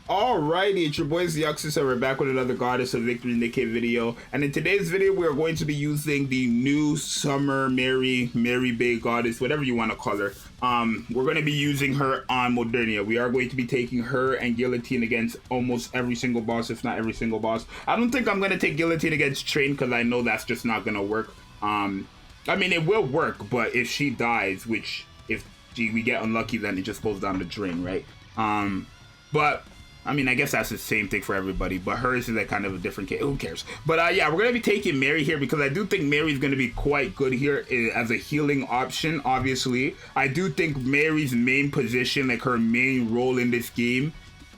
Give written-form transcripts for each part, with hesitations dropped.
Alrighty, it's your boy Zxous, and we're back with another Goddess of Victory Nikke video. And in today's video, we are going to be using the new Summer Mary Bay Goddess, whatever you want to call her. We're going to be using her on Modernia. We are going to be taking her and Guillotine against almost every single boss, if not every single boss. I don't think I'm going to take Guillotine against Train because I know that's just not going to work. I mean, it will work, but if she dies, which if we get unlucky, then it just goes down the drain, right? But I mean, I guess that's the same thing for everybody, but hers is like kind of a different case. Who cares? But yeah, we're going to be taking Mary here because I do think Mary's going to be quite good here as a healing option, obviously. I do think Mary's main position, like her main role in this game,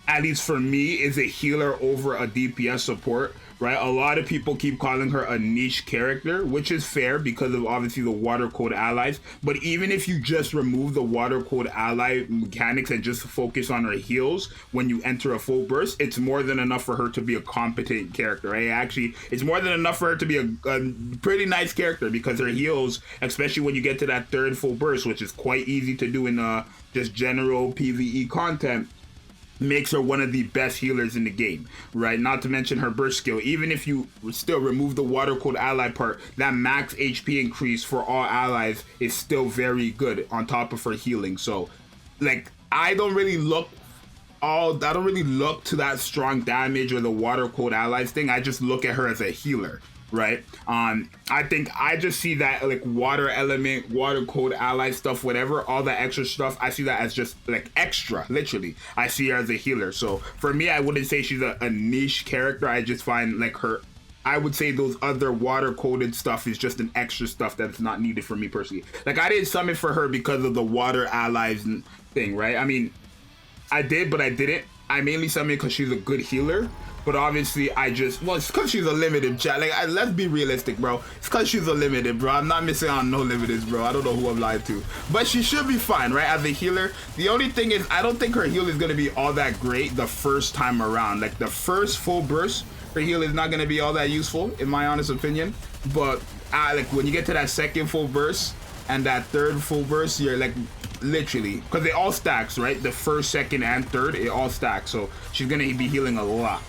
at least for me, is a healer over a DPS support, right? A lot of people keep calling her a niche character, which is fair because of obviously the water code allies. But even if you just remove the water code ally mechanics and just focus on her heals when you enter a full burst, it's more than enough for her to be a competent character, right? Actually, it's more than enough for her to be a pretty nice character because her heals, especially when you get to that third full burst, which is quite easy to do in just general PvE content, makes her one of the best healers in the game, right? Not to mention her burst skill. Even if you still remove the water code ally part, that max HP increase for all allies is still very good on top of her healing. So like I don't really look to that strong damage or the water code allies thing. I just look at her as a healer, right? I think I just see that like water element, water code ally stuff, whatever, all that extra stuff, I see that as just like extra. Literally, I see her as a healer. So for me, I wouldn't say she's a niche character. I just find like her, I would say those other water coded stuff is just an extra stuff that's not needed for me personally. Like I didn't summon for her because of the water allies thing, right? I mean, I did, but I didn't. I mainly summoned because she's a good healer. But obviously, it's because she's a limited chat. Like, let's be realistic, bro. It's because she's a limited, bro. I'm not missing on no limiteds, bro. I don't know who I'm lying to. But she should be fine, right? As a healer. The only thing is, I don't think her heal is going to be all that great the first time around. Like, the first full burst, her heal is not going to be all that useful, in my honest opinion. But, like, when you get to that second full burst and that third full burst, you're, like, literally, because it all stacks, right? The first, second, and third, it all stacks. So, she's going to be healing a lot.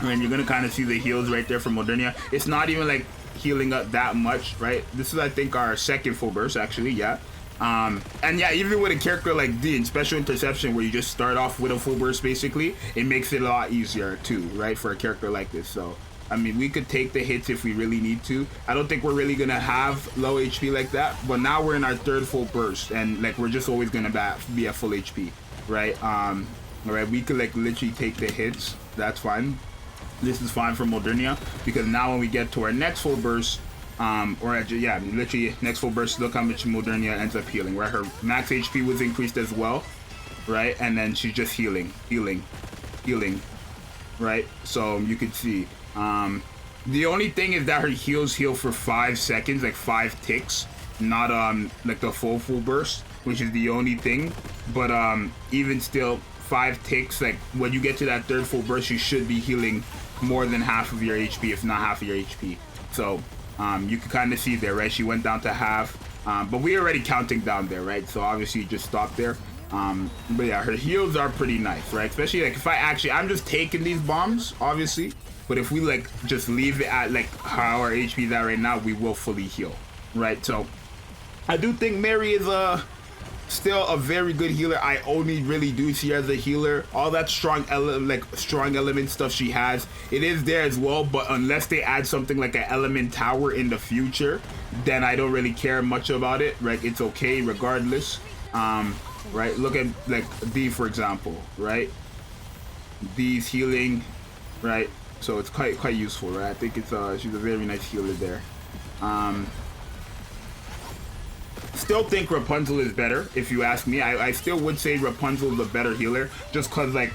And you're gonna kind of see the heals right there from Modernia. It's not even like healing up that much, right? This is, I think, our second full burst, actually, yeah. And yeah, even with a character like D in Special Interception, where you just start off with a full burst, basically, it makes it a lot easier too, right, for a character like this. So, I mean, we could take the hits if we really need to. I don't think we're really gonna have low HP like that, but now we're in our third full burst, and like we're just always gonna be at full HP, right? All right, we could like literally take the hits. That's fine. This is fine for Modernia because now when we get to our next full burst, literally next full burst, look how much Modernia ends up healing, right? Her max HP was increased as well, right? And then she's just healing, right? So you could see, the only thing is that her heals heal for 5 seconds, like 5 ticks, not like the full burst, which is the only thing. But even still, 5 ticks, like when you get to that third full burst, you should be healing more than half of your HP, if not half of your HP. So you can kind of see there, right? She went down to half, but we already counting down there, right? So obviously you just stop there. But yeah, her heals are pretty nice, right? Especially like if I'm just taking these bombs, obviously, but if we like just leave it at like how our HP is at right now, we will fully heal, right? So I do think Mary is still a very good healer. I only really do see her as a healer. All that strong element stuff she has, it is there as well, but unless they add something like an element tower in the future, then I don't really care much about it, right? It's okay regardless. Right, look at like D, for example, right? D's healing, right? So it's quite useful, right? I think it's she's a very nice healer there. Still think Rapunzel is better, if you ask me. I still would say Rapunzel is a better healer, just because, like,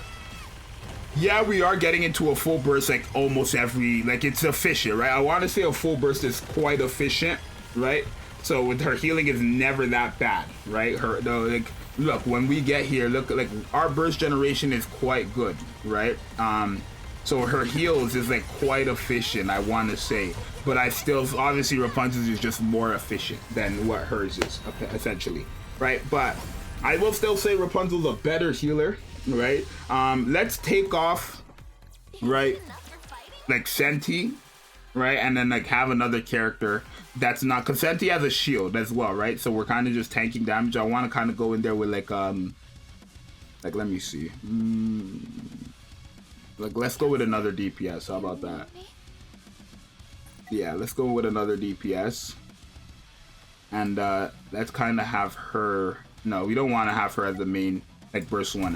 yeah, we are getting into a full burst, like, almost every, like, it's efficient, right? I want to say a full burst is quite efficient, right? So with her healing is never that bad, right? Like, look, when we get here, look, like, our burst generation is quite good, right? So her heals is like quite efficient, I want to say. But I still, obviously Rapunzel's is just more efficient than what hers is, essentially, right? But I will still say Rapunzel's a better healer, right? Let's take off, right, like Senti, right, and then like have another character that's not, because Senti has a shield as well, right? So we're kind of just tanking damage. I want to kind of go in there with like let me see, like let's go with another DPS. How about that? Yeah, let's go with another DPS, and let's kind of have her. No, we don't want to have her as the main like burst one.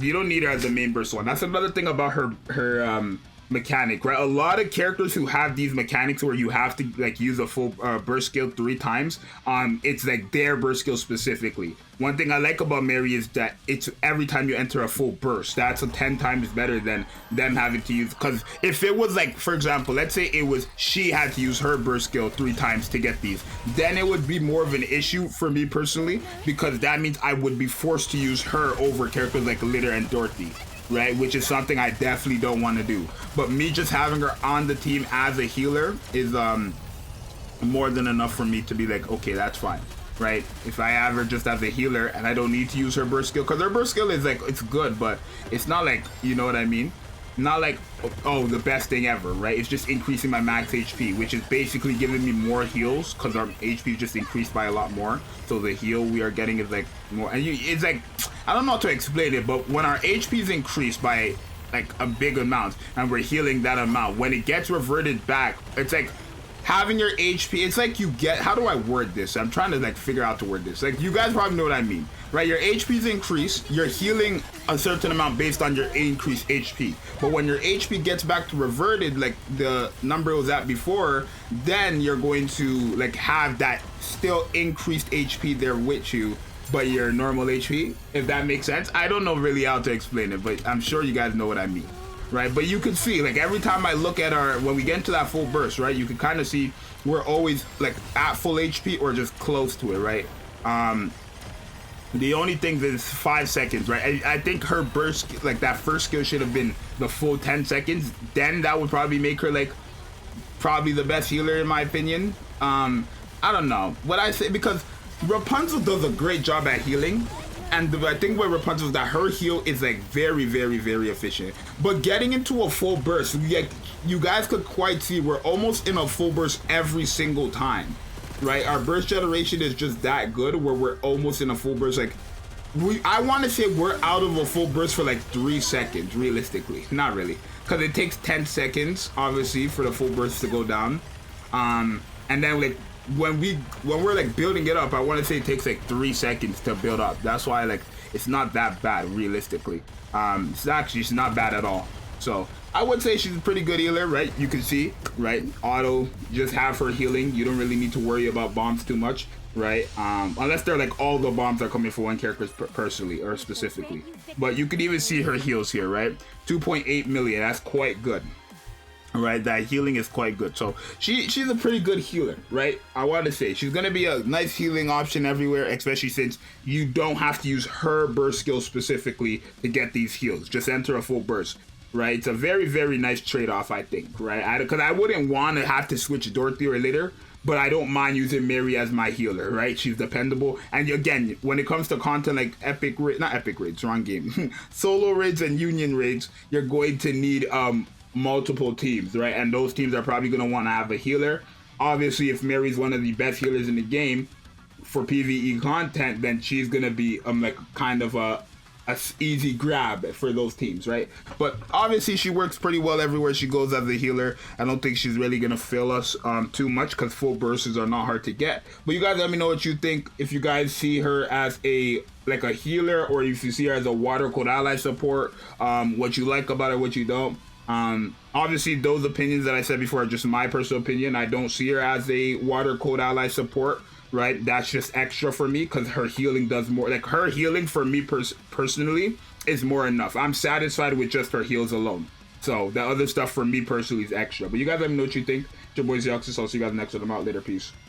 You don't need her as the main burst one. That's another thing about her mechanic, right? A lot of characters who have these mechanics where you have to like use a full burst skill 3 times, it's like their burst skill specifically. One thing I like about Mary is that it's every time you enter a full burst. That's 10 times better than them having to use, because if it was like, for example, let's say it was she had to use her burst skill 3 times to get these, then it would be more of an issue for me personally, because that means I would be forced to use her over characters like Litter and Dorothy, right? Which is something I definitely don't want to do. But me just having her on the team as a healer is more than enough for me to be like, okay, that's fine, right? If I have her just as a healer and I don't need to use her burst skill, because her burst skill is like, it's good, but it's not like, you know what I mean? Not like, oh, the best thing ever, right? It's just increasing my max HP, which is basically giving me more heals, because our HP is just increased by a lot more. So the heal we are getting is like more, and it's like, I don't know how to explain it, but when our HP is increased by like a big amount and we're healing that amount, when it gets reverted back, it's like having your HP, it's like you get, how do I word this? I'm trying to like figure out to word this. Like, you guys probably know what I mean, right? Your HP's increased, you're healing a certain amount based on your increased HP. But when your HP gets back to reverted, like the number it was at before, then you're going to like have that still increased HP there with you, but your normal HP, if that makes sense. I don't know really how to explain it, but I'm sure you guys know what I mean. Right, but you can see, like, every time I look at our, when we get into that full burst, right, you can kind of see we're always like at full HP or just close to it, right? The only thing is 5 seconds, right? I think her burst, like that first skill should have been the full 10 seconds. Then that would probably make her like probably the best healer in my opinion. I don't know what I say, because Rapunzel does a great job at healing. And I think what Rapunzel is that her heal is like very, very, very efficient. But getting into a full burst, like, you guys could quite see we're almost in a full burst every single time, right? Our burst generation is just that good where we're almost in a full burst. Like, I want to say we're out of a full burst for like 3 seconds, realistically. Not really, because it takes 10 seconds, obviously, for the full burst to go down. And then like, when we're like building it up, I want to say it takes like 3 seconds to build up. That's why like it's not that bad realistically. It's not bad at all. So I would say she's a pretty good healer, right? You can see, right? Auto, just have her healing. You don't really need to worry about bombs too much, right? Unless they're like all the bombs are coming for one character personally or specifically. But you can even see her heals here, right? 2.8 million. That's quite good. Right, that healing is quite good. So she's a pretty good healer, right? I want to say she's gonna be a nice healing option everywhere, especially since you don't have to use her burst skill specifically to get these heals. Just enter a full burst, right? It's a very, very nice trade-off, I think, right? Because I wouldn't want to have to switch Dorothy or Litter, but I don't mind using Mary as my healer, right? She's dependable. And again, when it comes to content like not epic raids, wrong game, solo raids and union raids, you're going to need multiple teams, right? And those teams are probably going to want to have a healer. Obviously, if Mary's one of the best healers in the game for PvE content, then she's going to be like kind of a easy grab for those teams, right? But obviously she works pretty well everywhere she goes as a healer. I don't think she's really going to fail us too much, because full bursts are not hard to get. But you guys let me know what you think, if you guys see her as a healer, or if you see her as a water code ally support, what you like about her, what you don't. Obviously those opinions that I said before are just my personal opinion. I don't see her as a water code ally support, right? That's just extra for me, because her healing does more. Like, her healing for me personally is more enough. I'm satisfied with just her heals alone. So the other stuff for me personally is extra. But you guys let me know what you think. It's your boy Zxous. I'll see you guys next time. I'm out later. Peace.